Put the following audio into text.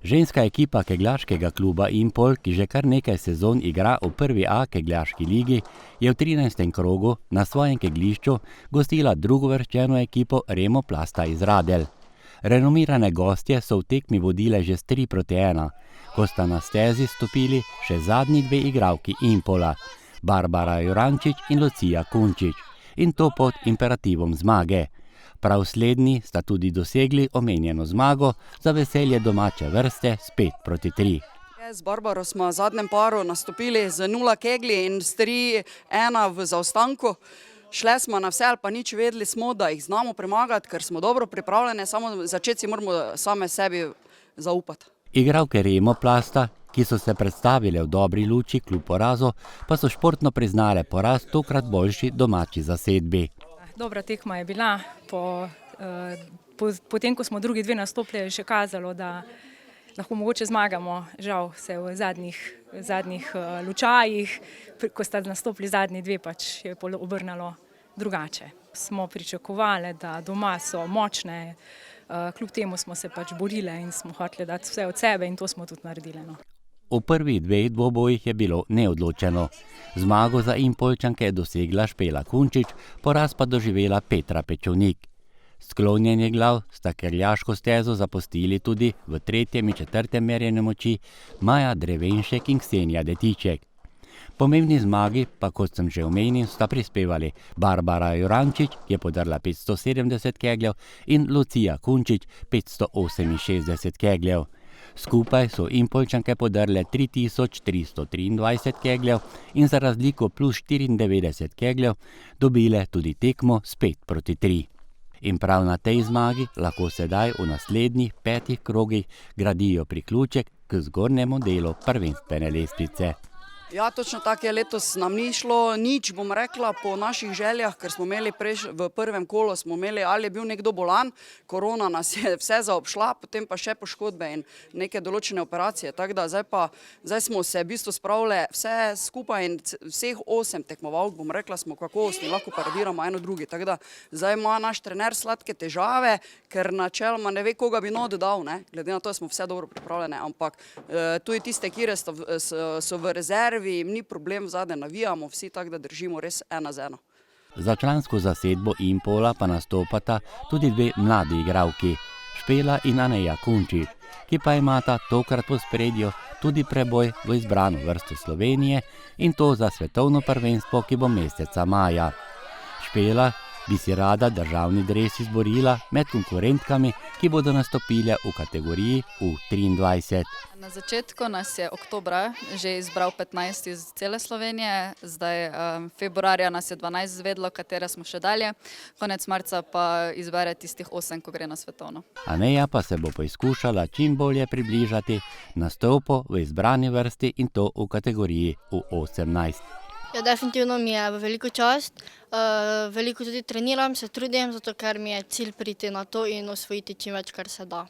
Ženska ekipa kegljaškega kluba Impol, ki že kar nekaj sezon igra v prvi A kegljaški ligi, je v 13. krogu na svojem kegljišču gostila drugovrščeno ekipo Remoplasta iz Radelj. Renomirane gostje so v tekmi vodile že s 3:1, ko sta na stezi stopili še zadnji dve igralki Impola, Barbara Jurančič in Lucija Kunčič, in to pod imperativom zmage. Prav slednji sta tudi dosegli omenjeno zmago za veselje domače vrste s 5:3. Z Barbaro smo v zadnjem paru nastopili z 0 kegli in s 3:1 v zaostanku. Šle smo na vse ali pa nič, vedeli smo, da jih znamo premagati, ker smo dobro pripravljene, samo začeti moramo same sebi zaupati. Igralke Remoplasta, ki so se predstavile v dobri luči kljub porazu, pa so športno priznale poraz tokrat boljši domači zasedbi. Dobra tekma je bila, potem ko smo drugi dve nastopili, je še kazalo, da lahko mogoče zmagamo. Žal se v zadnjih lučajih, ko sta nastopili zadnji dve, pač je obrnalo drugače. Smo pričakovali, da doma so močne, kljub temu smo se pač borile in smo hoteli dati vse od sebe in to smo tudi naredili. V prvih dveh dvobojih je bilo neodločeno. Zmago za Impoljčanke je dosegla Špela Kunčič, poraz pa doživela Petra Pečovnik. Sklonjenje glav sta kegljaško stezo zapustili tudi v 3. in 4. merjenju moči Maja Drevenšek in Ksenija Detiček. Pomembni zmagi pa, kot sem že omenil, sta prispevali Barbara Jurančič, ki je podrla 570 kegljev, in Lucija Kunčič 568 kegljev. Skupaj so Impoljčanke podrle 3323 kegljev in za razliko plus 94 kegljev dobile tudi tekmo s 5:3. In prav na tej zmagi lahko sedaj v naslednjih 5 krogih gradijo priključek k zgornjemu delu prvenstvene lestvice. Ja, točno tako je, letos nam ni šlo nič, bom rekla, po naših željah, ker smo imeli v prvem kolu smo imeli, ali je bil nekdo bolan, korona nas je vse zaobšla, potem pa še poškodbe in neke določene operacije, tako da zdaj smo se v bistvu spravili vse skupaj in vseh 8 tekmovalk, bom rekla, smo kakovostni, lahko paradiramo eno drugi, tako da zdaj ima naš trener sladke težave, ker načeloma ne ve, koga bi dodal, ne, glede na to, da smo vse dobro pripravljene, ampak tudi tiste, kire so v rezervi, jim ni problem, zadaj navijamo vsi, tako da držimo res 1:1. Za člansko zasedbo Impola pa nastopata tudi dve mladi igralki, Špela in Aneja Kunčič, ki pa imata tokrat v ospredju tudi preboj v izbrano vrsto Slovenije in to za svetovno prvenstvo, ki bo meseca maja. Špela bi si rada državni dres izborila med konkurentkami, ki bodo nastopile v kategoriji U23. Na začetku nas je oktobra že izbral 15 iz cele Slovenije, zdaj februarja nas je 12 izvedlo, katere smo še dalje, konec marca pa izbere tistih 8, ko gre na svetovno. Aneja pa se bo poizkušala čim bolje približati nastopu v izbrani vrsti in to v kategoriji U18. Ja, definitivno mi je v veliko čast, veliko tudi treniram, se trudim, zato ker mi je cilj priti na to in osvojiti čim več, kar se da.